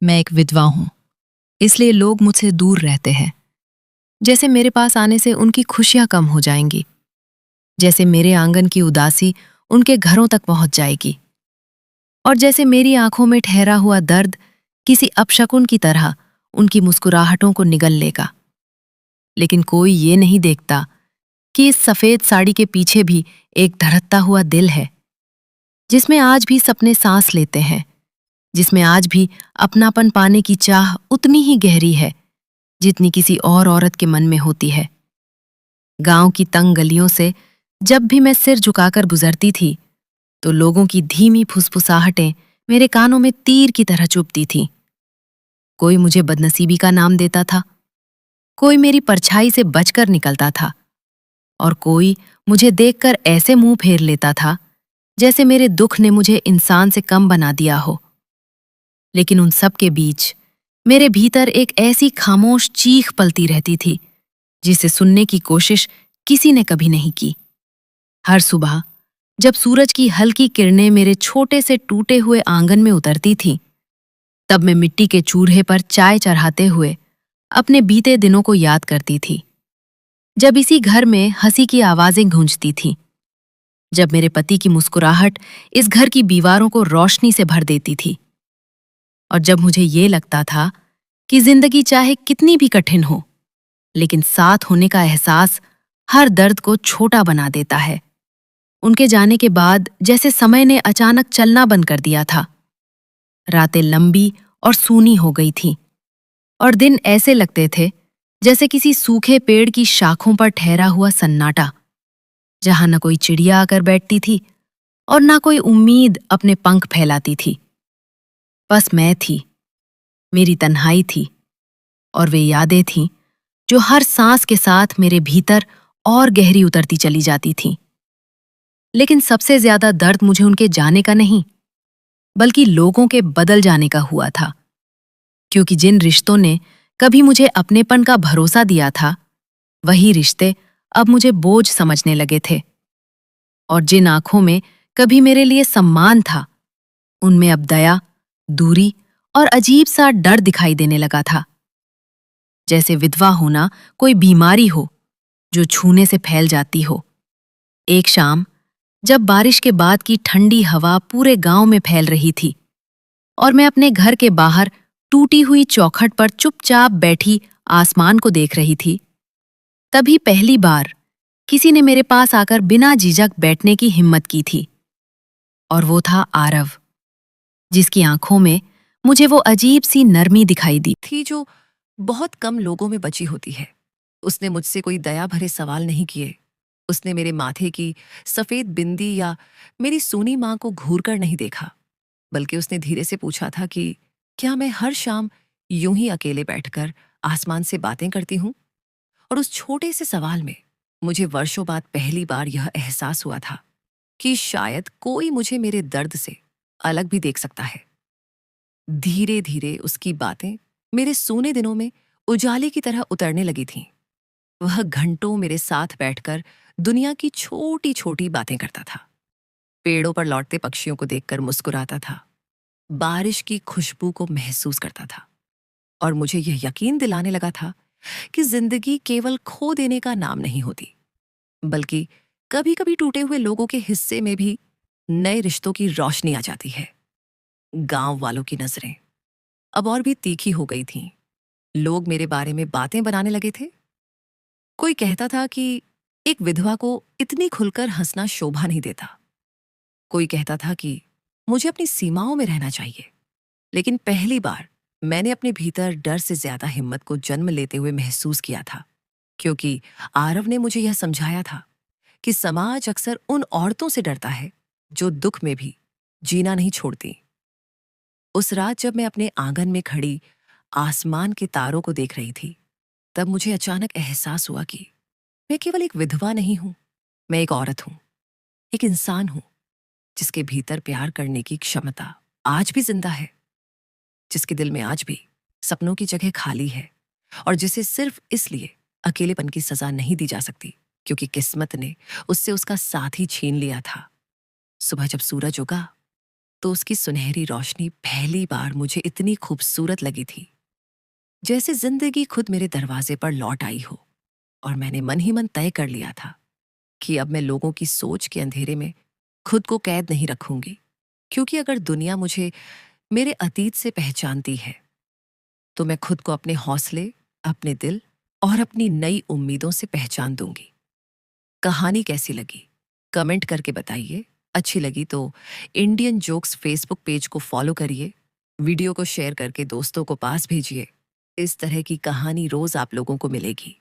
मैं एक विधवा हूं, इसलिए लोग मुझसे दूर रहते हैं। जैसे मेरे पास आने से उनकी खुशियां कम हो जाएंगी, जैसे मेरे आंगन की उदासी उनके घरों तक पहुंच जाएगी, और जैसे मेरी आंखों में ठहरा हुआ दर्द किसी अपशकुन की तरह उनकी मुस्कुराहटों को निगल लेगा। लेकिन कोई ये नहीं देखता कि इस सफेद साड़ी के पीछे भी एक धड़कता हुआ दिल है, जिसमें आज भी सपने सांस लेते हैं, जिसमें आज भी अपनापन पाने की चाह उतनी ही गहरी है जितनी किसी और औरत के मन में होती है। गांव की तंग गलियों से जब भी मैं सिर झुकाकर गुजरती थी, तो लोगों की धीमी फुसफुसाहटें मेरे कानों में तीर की तरह चुभती थीं। कोई मुझे बदनसीबी का नाम देता था, कोई मेरी परछाई से बचकर निकलता था, और कोई मुझे देखकर ऐसे मुंह फेर लेता था जैसे मेरे दुख ने मुझे इंसान से कम बना दिया हो। लेकिन उन सब के बीच मेरे भीतर एक ऐसी खामोश चीख पलती रहती थी जिसे सुनने की कोशिश किसी ने कभी नहीं की। हर सुबह जब सूरज की हल्की किरणें मेरे छोटे से टूटे हुए आंगन में उतरती थीं, तब मैं मिट्टी के चूल्हे पर चाय चढ़ाते हुए अपने बीते दिनों को याद करती थी, जब इसी घर में हंसी की आवाजें गूंजती थीं, जब मेरे पति की मुस्कुराहट इस घर की दीवारों को रोशनी से भर देती थी, और जब मुझे ये लगता था कि जिंदगी चाहे कितनी भी कठिन हो, लेकिन साथ होने का एहसास हर दर्द को छोटा बना देता है। उनके जाने के बाद जैसे समय ने अचानक चलना बंद कर दिया था। रातें लंबी और सूनी हो गई थीं, और दिन ऐसे लगते थे जैसे किसी सूखे पेड़ की शाखों पर ठहरा हुआ सन्नाटा, जहां न कोई चिड़िया आकर बैठती थी और न कोई उम्मीद अपने पंख फैलाती थी। बस मैं थी, मेरी तन्हाई थी, और वे यादें थीं जो हर सांस के साथ मेरे भीतर और गहरी उतरती चली जाती थीं। लेकिन सबसे ज्यादा दर्द मुझे उनके जाने का नहीं, बल्कि लोगों के बदल जाने का हुआ था। क्योंकि जिन रिश्तों ने कभी मुझे अपनेपन का भरोसा दिया था, वही रिश्ते अब मुझे बोझ समझने लगे थे। और जिन आंखों में कभी मेरे लिए सम्मान था, उनमें अब दया, दूरी और अजीब सा डर दिखाई देने लगा था। जैसे विधवा होना कोई बीमारी हो जो छूने से फैल जाती हो। एक शाम जब बारिश के बाद की ठंडी हवा पूरे गांव में फैल रही थी, और मैं अपने घर के बाहर टूटी हुई चौखट पर चुपचाप बैठी आसमान को देख रही थी, तभी पहली बार किसी ने मेरे पास आकर बिना झिझक बैठने की हिम्मत की थी। और वो था आरव, जिसकी आंखों में मुझे वो अजीब सी नरमी दिखाई दी थी जो बहुत कम लोगों में बची होती है। उसने मुझसे कोई दया भरे सवाल नहीं किए। उसने मेरे माथे की सफेद बिंदी या मेरी सूनी माँ को घूर कर नहीं देखा, बल्कि उसने धीरे से पूछा था कि क्या मैं हर शाम यूं ही अकेले बैठकर आसमान से बातें करती हूँ। और उस छोटे से सवाल में मुझे वर्षों बाद पहली बार यह एहसास हुआ था कि शायद कोई मुझे मेरे दर्द से अलग भी देख सकता है। धीरे धीरे उसकी बातें मेरे सूने दिनों में उजाले की तरह उतरने लगी थीं। वह घंटों मेरे साथ बैठकर दुनिया की छोटी छोटी बातें करता था, पेड़ों पर लौटते पक्षियों को देखकर मुस्कुराता था, बारिश की खुशबू को महसूस करता था, और मुझे यह यकीन दिलाने लगा था कि जिंदगी केवल खो देने का नाम नहीं होती, बल्कि कभी कभी टूटे हुए लोगों के हिस्से में भी नए रिश्तों की रोशनी आ जाती है। गांव वालों की नजरें अब और भी तीखी हो गई थीं। लोग मेरे बारे में बातें बनाने लगे थे। कोई कहता था कि एक विधवा को इतनी खुलकर हंसना शोभा नहीं देता। कोई कहता था कि मुझे अपनी सीमाओं में रहना चाहिए। लेकिन पहली बार मैंने अपने भीतर डर से ज्यादा हिम्मत को जन्म लेते हुए महसूस किया था, क्योंकि आरव ने मुझे यह समझाया था कि समाज अक्सर उन औरतों से डरता है जो दुख में भी जीना नहीं छोड़ती। उस रात जब मैं अपने आंगन में खड़ी आसमान के तारों को देख रही थी, तब मुझे अचानक एहसास हुआ कि मैं केवल एक विधवा नहीं हूं, मैं एक औरत हूं, एक इंसान हूं, जिसके भीतर प्यार करने की क्षमता आज भी जिंदा है, जिसके दिल में आज भी सपनों की जगह खाली है, और जिसे सिर्फ इसलिए अकेलेपन की सजा नहीं दी जा सकती क्योंकि किस्मत ने उससे उसका साथ ही छीन लिया था। सुबह जब सूरज उगा, तो उसकी सुनहरी रोशनी पहली बार मुझे इतनी खूबसूरत लगी थी, जैसे जिंदगी खुद मेरे दरवाजे पर लौट आई हो। और मैंने मन ही मन तय कर लिया था कि अब मैं लोगों की सोच के अंधेरे में खुद को कैद नहीं रखूंगी, क्योंकि अगर दुनिया मुझे मेरे अतीत से पहचानती है तो मैं खुद को अपने हौसले, अपने दिल और अपनी नई उम्मीदों से पहचान दूंगी। कहानी कैसी लगी कमेंट करके बताइए। अच्छी लगी तो इंडियन जोक्स फेसबुक पेज को फॉलो करिए, वीडियो को शेयर करके दोस्तों को पास भेजिए। इस तरह की कहानी रोज आप लोगों को मिलेगी।